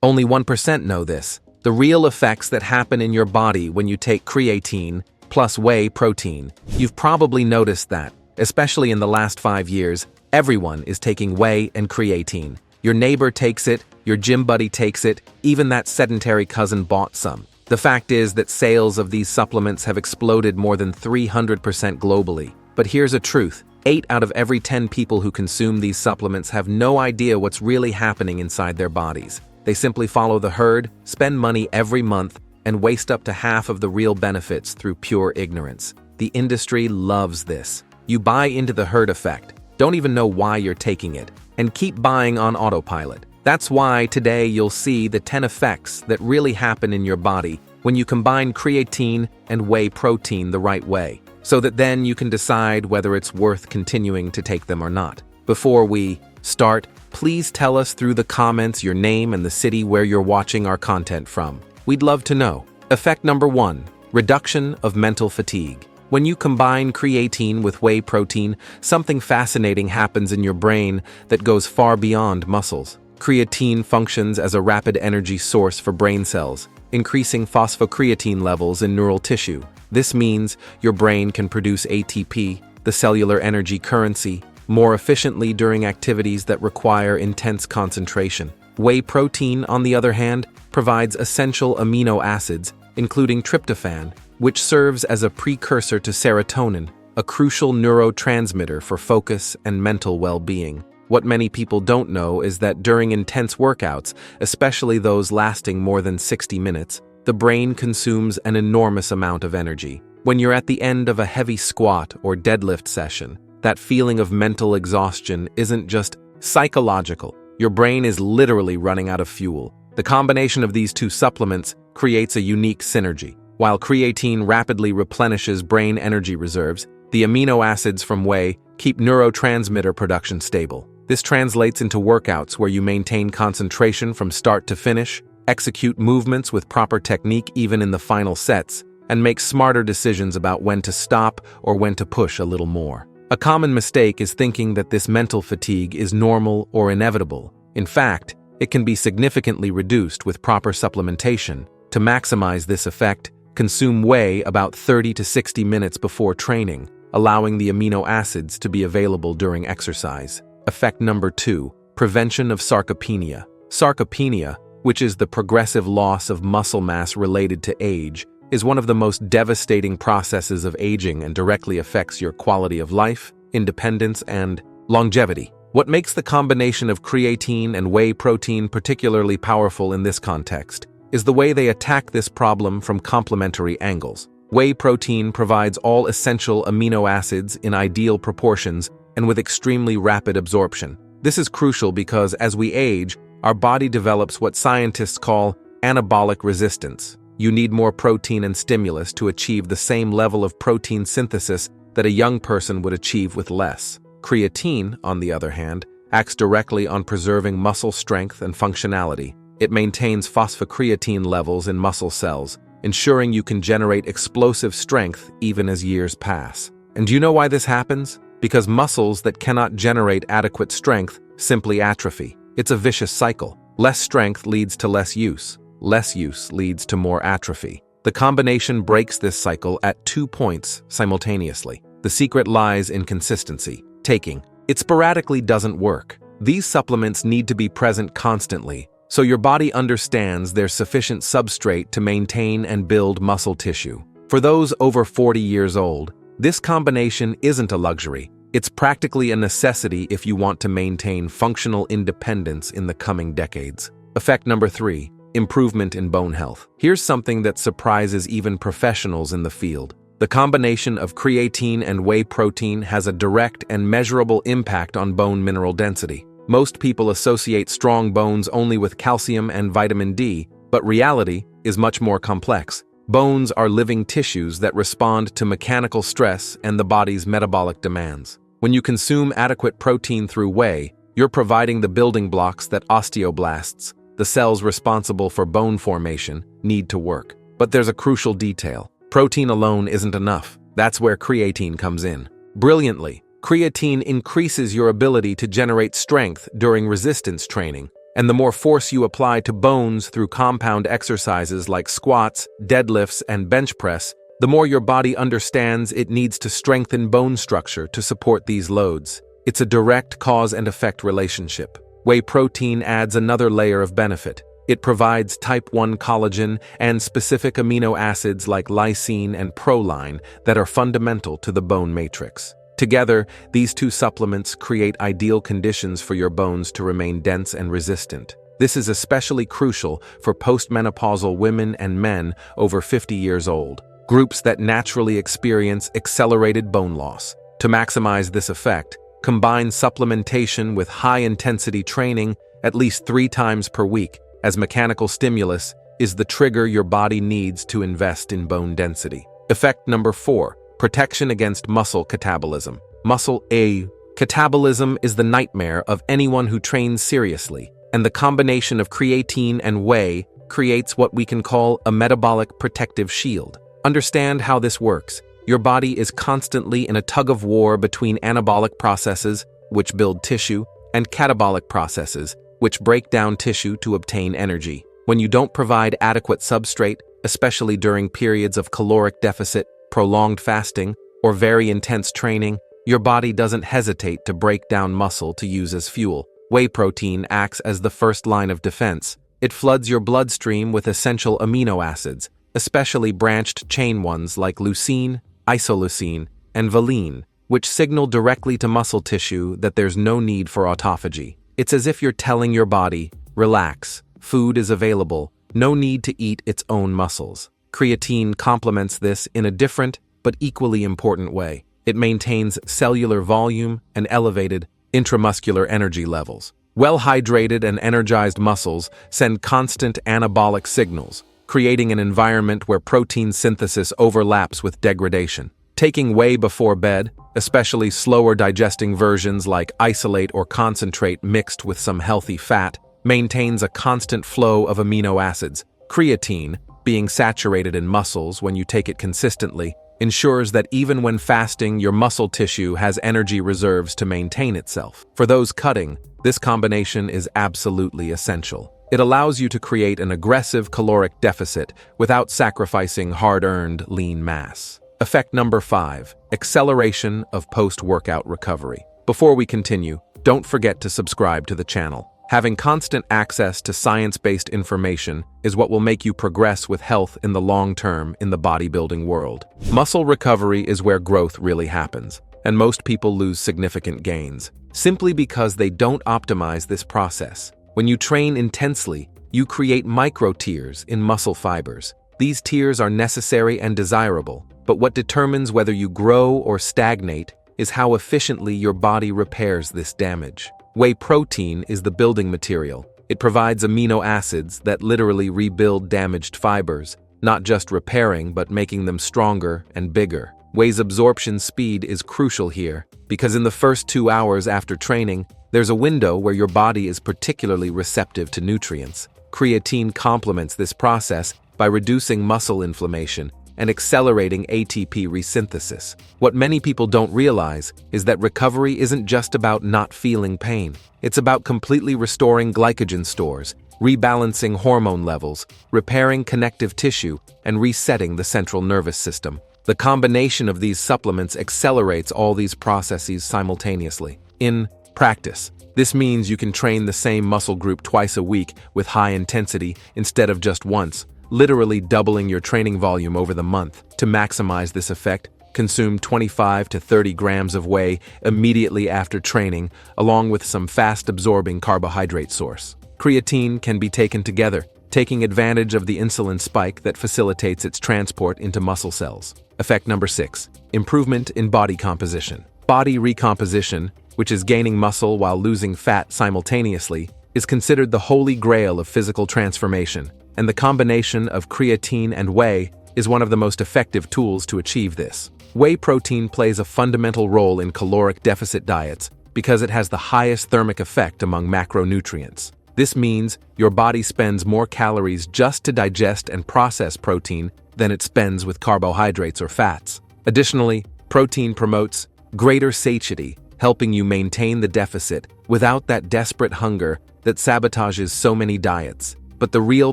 Only 1% know this. The real effects that happen in your body when you take creatine plus whey protein. You've probably noticed that, especially in the last 5 years, everyone is taking whey and creatine. Your neighbor takes it, your gym buddy takes it, even that sedentary cousin bought some. The fact is that sales of these supplements have exploded more than 300% globally. But here's a truth. 8 out of every 10 people who consume these supplements have no idea what's really happening inside their bodies. They simply follow the herd, spend money every month, and waste up to half of the real benefits through pure ignorance. The industry loves this. You buy into the herd effect, don't even know why you're taking it, and keep buying on autopilot. That's why today you'll see the 10 effects that really happen in your body when you combine creatine and whey protein the right way, so that then you can decide whether it's worth continuing to take them or not. Before we start, please tell us through the comments your name and the city where you're watching our content from. We'd love to know. Effect number 1, reduction of mental fatigue. When you combine creatine with whey protein, something fascinating happens in your brain that goes far beyond muscles. Creatine functions as a rapid energy source for brain cells, increasing phosphocreatine levels in neural tissue. This means your brain can produce ATP, the cellular energy currency, more efficiently during activities that require intense concentration. Whey protein, on the other hand, provides essential amino acids, including tryptophan, which serves as a precursor to serotonin, a crucial neurotransmitter for focus and mental well-being. What many people don't know is that during intense workouts, especially those lasting more than 60 minutes, the brain consumes an enormous amount of energy. When you're at the end of a heavy squat or deadlift session, that feeling of mental exhaustion isn't just psychological. Your brain is literally running out of fuel. The combination of these two supplements creates a unique synergy. While creatine rapidly replenishes brain energy reserves, the amino acids from whey keep neurotransmitter production stable. This translates into workouts where you maintain concentration from start to finish, execute movements with proper technique even in the final sets, and make smarter decisions about when to stop or when to push a little more. A common mistake is thinking that this mental fatigue is normal or inevitable. In fact, it can be significantly reduced with proper supplementation. To maximize this effect, consume whey about 30 to 60 minutes before training, allowing the amino acids to be available during exercise. Effect number 2, prevention of sarcopenia. Sarcopenia, which is the progressive loss of muscle mass related to age, is one of the most devastating processes of aging and directly affects your quality of life, independence, and longevity. What makes the combination of creatine and whey protein particularly powerful in this context is the way they attack this problem from complementary angles. Whey protein provides all essential amino acids in ideal proportions and with extremely rapid absorption. This is crucial because as we age, our body develops what scientists call anabolic resistance. You need more protein and stimulus to achieve the same level of protein synthesis that a young person would achieve with less. Creatine, on the other hand, acts directly on preserving muscle strength and functionality. It maintains phosphocreatine levels in muscle cells, ensuring you can generate explosive strength even as years pass. And do you know why this happens? Because muscles that cannot generate adequate strength simply atrophy. It's a vicious cycle. Less strength leads to less use. Less use leads to more atrophy. The combination breaks this cycle at 2 points simultaneously. The secret lies in consistency. Taking it sporadically doesn't work. These supplements need to be present constantly, so your body understands there's sufficient substrate to maintain and build muscle tissue. For those over 40 years old, this combination isn't a luxury. It's practically a necessity if you want to maintain functional independence in the coming decades. Effect number 3, improvement in bone health. Here's something that surprises even professionals in the field. The combination of creatine and whey protein has a direct and measurable impact on bone mineral density. Most people associate strong bones only with calcium and vitamin D, but reality is much more complex. Bones are living tissues that respond to mechanical stress and the body's metabolic demands. When you consume adequate protein through whey, you're providing the building blocks that osteoblasts, the cells responsible for bone formation, need to work. But there's a crucial detail. Protein alone isn't enough. That's where creatine comes in. Brilliantly, creatine increases your ability to generate strength during resistance training, And the more force you apply to bones through compound exercises like squats, deadlifts, and bench press, the more your body understands it needs to strengthen bone structure to support these loads. It's a direct cause and effect relationship. Whey protein adds another layer of benefit. It provides type 1 collagen and specific amino acids like lysine and proline that are fundamental to the bone matrix. Together, these two supplements create ideal conditions for your bones to remain dense and resistant. This is especially crucial for postmenopausal women and men over 50 years old, groups that naturally experience accelerated bone loss. To maximize this effect, combine supplementation with high-intensity training at least 3 times per week, as mechanical stimulus is the trigger your body needs to invest in bone density. Effect number 4. Protection against muscle catabolism. Catabolism is the nightmare of anyone who trains seriously, and the combination of creatine and whey creates what we can call a metabolic protective shield. Understand how this works. Your body is constantly in a tug-of-war between anabolic processes, which build tissue, and catabolic processes, which break down tissue to obtain energy. When you don't provide adequate substrate, especially during periods of caloric deficit, prolonged fasting, or very intense training, your body doesn't hesitate to break down muscle to use as fuel. Whey protein acts as the first line of defense. It floods your bloodstream with essential amino acids, especially branched-chain ones like leucine, isoleucine, and valine, which signal directly to muscle tissue that there's no need for autophagy. It's as if you're telling your body, relax, food is available, no need to eat its own muscles. Creatine complements this in a different but equally important way. It maintains cellular volume and elevated intramuscular energy levels. Well-hydrated and energized muscles send constant anabolic signals, creating an environment where protein synthesis overlaps with degradation. Taking whey before bed, especially slower digesting versions like isolate or concentrate mixed with some healthy fat, maintains a constant flow of amino acids. Creatine, being saturated in muscles when you take it consistently, ensures that even when fasting, your muscle tissue has energy reserves to maintain itself. For those cutting, this combination is absolutely essential. It allows you to create an aggressive caloric deficit without sacrificing hard-earned lean mass. Effect number 5. Acceleration of post-workout recovery. Before we continue, don't forget to subscribe to the channel. Having constant access to science-based information is what will make you progress with health in the long term in the bodybuilding world. Muscle recovery is where growth really happens, and most people lose significant gains, simply because they don't optimize this process. When you train intensely, you create micro-tears in muscle fibers. These tears are necessary and desirable, but what determines whether you grow or stagnate is how efficiently your body repairs this damage. Whey protein is the building material. It provides amino acids that literally rebuild damaged fibers, not just repairing but making them stronger and bigger. Whey's absorption speed is crucial here, because in the first 2 hours after training, there's a window where your body is particularly receptive to nutrients. Creatine complements this process by reducing muscle inflammation and accelerating ATP resynthesis. What many people don't realize is that recovery isn't just about not feeling pain. It's about completely restoring glycogen stores, rebalancing hormone levels, repairing connective tissue, and resetting the central nervous system. The combination of these supplements accelerates all these processes simultaneously. In practice, this means you can train the same muscle group twice a week with high intensity instead of just once, literally doubling your training volume over the month. To maximize this effect, consume 25 to 30 grams of whey immediately after training, along with some fast-absorbing carbohydrate source. Creatine can be taken together, taking advantage of the insulin spike that facilitates its transport into muscle cells. Effect number 6. Improvement in body composition. Body recomposition, which is gaining muscle while losing fat simultaneously, is considered the holy grail of physical transformation, and the combination of creatine and whey is one of the most effective tools to achieve this. Whey protein plays a fundamental role in caloric deficit diets because it has the highest thermic effect among macronutrients. This means your body spends more calories just to digest and process protein than it spends with carbohydrates or fats. Additionally, protein promotes greater satiety, helping you maintain the deficit without that desperate hunger that sabotages so many diets. But the real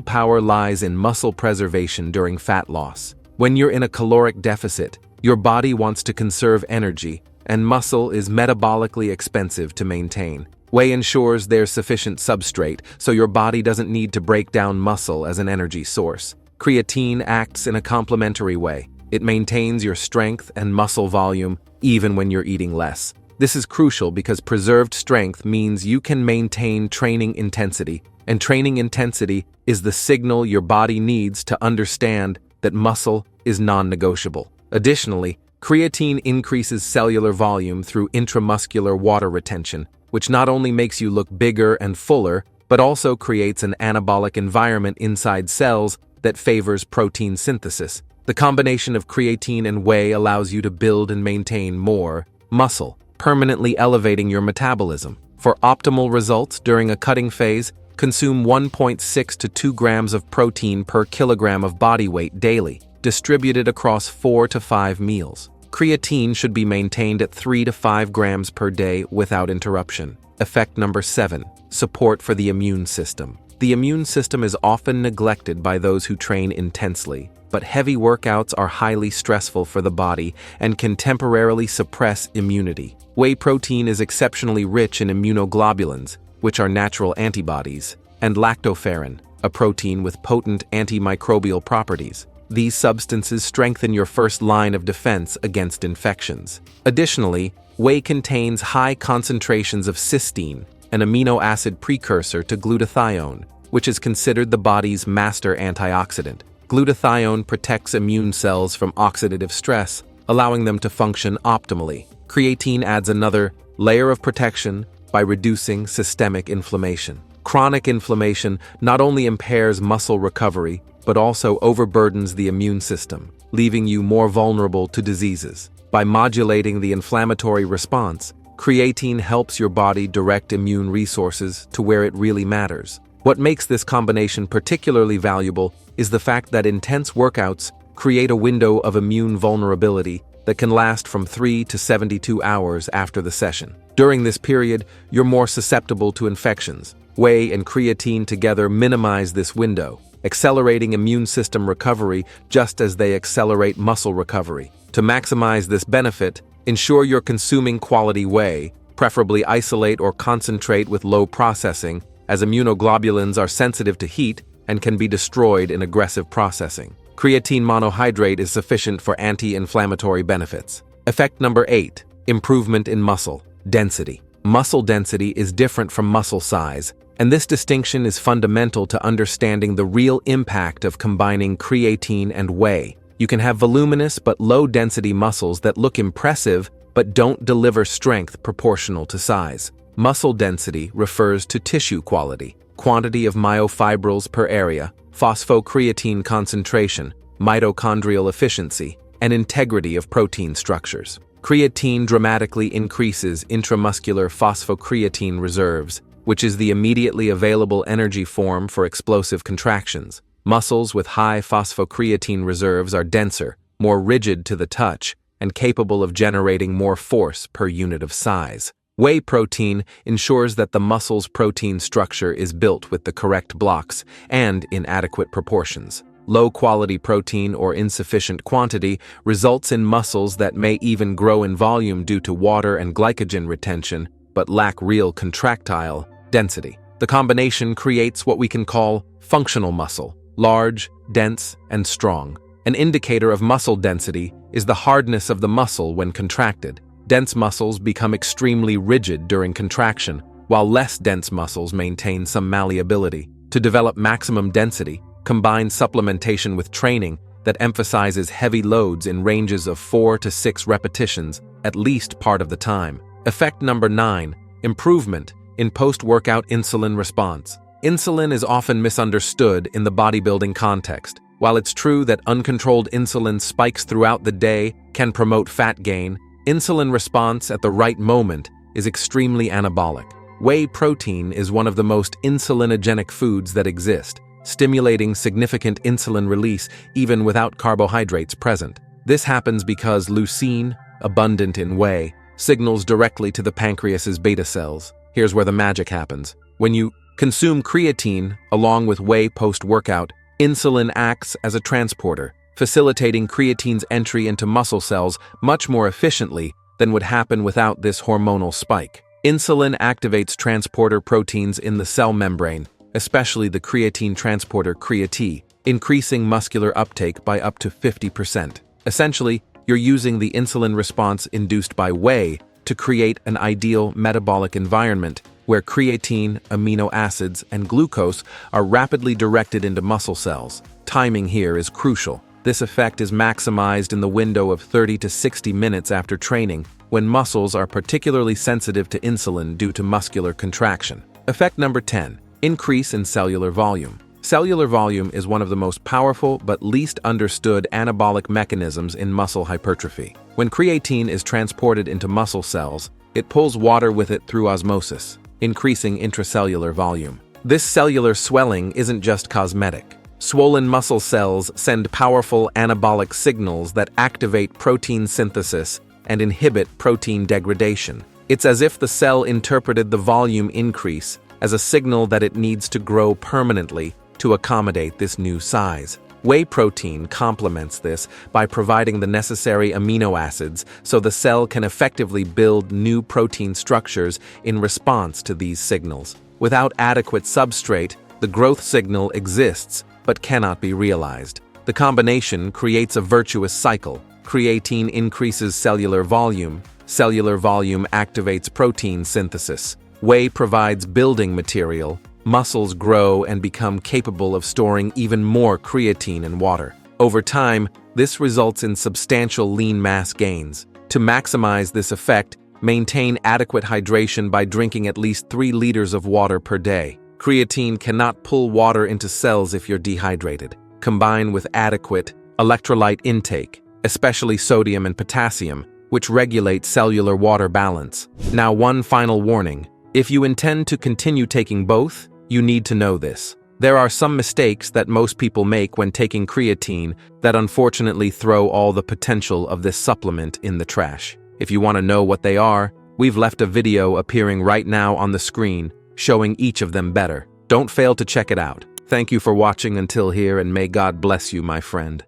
power lies in muscle preservation during fat loss. When you're in a caloric deficit, your body wants to conserve energy, and muscle is metabolically expensive to maintain. Whey ensures there's sufficient substrate, so your body doesn't need to break down muscle as an energy source. Creatine acts in a complementary way. It maintains your strength and muscle volume even when you're eating less. This is crucial because preserved strength means you can maintain training intensity, and training intensity is the signal your body needs to understand that muscle is non-negotiable. Additionally, creatine increases cellular volume through intramuscular water retention, which not only makes you look bigger and fuller, but also creates an anabolic environment inside cells that favors protein synthesis. The combination of creatine and whey allows you to build and maintain more muscle, permanently elevating your metabolism. For optimal results during a cutting phase, consume 1.6 to 2 grams of protein per kilogram of body weight daily, distributed across 4 to 5 meals. Creatine should be maintained at 3 to 5 grams per day without interruption. Effect number 7. Support for the immune system. The immune system is often neglected by those who train intensely, but heavy workouts are highly stressful for the body and can temporarily suppress immunity. Whey protein is exceptionally rich in immunoglobulins, which are natural antibodies, and lactoferrin, a protein with potent antimicrobial properties. These substances strengthen your first line of defense against infections. Additionally, whey contains high concentrations of cysteine, an amino acid precursor to glutathione, which is considered the body's master antioxidant. Glutathione protects immune cells from oxidative stress, allowing them to function optimally. Creatine adds another layer of protection by reducing systemic inflammation. Chronic inflammation not only impairs muscle recovery, but also overburdens the immune system, leaving you more vulnerable to diseases. By modulating the inflammatory response, creatine helps your body direct immune resources to where it really matters. What makes this combination particularly valuable is the fact that intense workouts create a window of immune vulnerability that can last from 3 to 72 hours after the session. During this period, you're more susceptible to infections. Whey and creatine together minimize this window, accelerating immune system recovery just as they accelerate muscle recovery. To maximize this benefit, ensure you're consuming quality whey, preferably isolate or concentrate with low processing, as immunoglobulins are sensitive to heat and can be destroyed in aggressive processing. Creatine monohydrate is sufficient for anti-inflammatory benefits. Effect number 8. Improvement in muscle density. Muscle density is different from muscle size, and this distinction is fundamental to understanding the real impact of combining creatine and whey. You can have voluminous but low-density muscles that look impressive but don't deliver strength proportional to size. Muscle density refers to tissue quality, quantity of myofibrils per area, phosphocreatine concentration, mitochondrial efficiency, and integrity of protein structures. Creatine dramatically increases intramuscular phosphocreatine reserves, which is the immediately available energy form for explosive contractions. Muscles with high phosphocreatine reserves are denser, more rigid to the touch, and capable of generating more force per unit of size. Whey protein ensures that the muscle's protein structure is built with the correct blocks and in adequate proportions. Low-quality protein or insufficient quantity results in muscles that may even grow in volume due to water and glycogen retention, but lack real contractile density. The combination creates what we can call functional muscle, large, dense, and strong. An indicator of muscle density is the hardness of the muscle when contracted. Dense muscles become extremely rigid during contraction, while less dense muscles maintain some malleability. To develop maximum density, combine supplementation with training that emphasizes heavy loads in ranges of 4 to 6 repetitions at least part of the time. Effect number 9. Improvement in post-workout insulin response. Insulin is often misunderstood in the bodybuilding context. While it's true that uncontrolled insulin spikes throughout the day can promote fat gain, insulin response at the right moment is extremely anabolic. Whey protein is one of the most insulinogenic foods that exist, stimulating significant insulin release even without carbohydrates present. This happens because leucine, abundant in whey, signals directly to the pancreas's beta cells. Here's where the magic happens. When you Consume creatine along with whey post-workout. Insulin acts as a transporter, facilitating creatine's entry into muscle cells much more efficiently than would happen without this hormonal spike. Insulin activates transporter proteins in the cell membrane, especially the creatine transporter creatine, increasing muscular uptake by up to 50%. Essentially, you're using the insulin response induced by whey to create an ideal metabolic environment where creatine, amino acids, and glucose are rapidly directed into muscle cells. Timing here is crucial. This effect is maximized in the window of 30 to 60 minutes after training, when muscles are particularly sensitive to insulin due to muscular contraction. Effect number 10. Increase in cellular volume. Cellular volume is one of the most powerful but least understood anabolic mechanisms in muscle hypertrophy. When creatine is transported into muscle cells, it pulls water with it through osmosis, increasing intracellular volume. This cellular swelling isn't just cosmetic. Swollen muscle cells send powerful anabolic signals that activate protein synthesis and inhibit protein degradation. It's as if the cell interpreted the volume increase as a signal that it needs to grow permanently to accommodate this new size. Whey protein complements this by providing the necessary amino acids so the cell can effectively build new protein structures in response to these signals. Without adequate substrate, the growth signal exists but cannot be realized. The combination creates a virtuous cycle. Creatine increases cellular volume activates protein synthesis. Whey provides building material. Muscles grow and become capable of storing even more creatine and water. Over time, this results in substantial lean mass gains. To maximize this effect, maintain adequate hydration by drinking at least 3 liters of water per day. Creatine cannot pull water into cells if you're dehydrated. Combine with adequate electrolyte intake, especially sodium and potassium, which regulate cellular water balance. Now, one final warning. If you intend to continue taking both, you need to know this. There are some mistakes that most people make when taking creatine that unfortunately throw all the potential of this supplement in the trash. If you want to know what they are, we've left a video appearing right now on the screen showing each of them better. Don't fail to check it out. Thank you for watching until here, and may God bless you, my friend.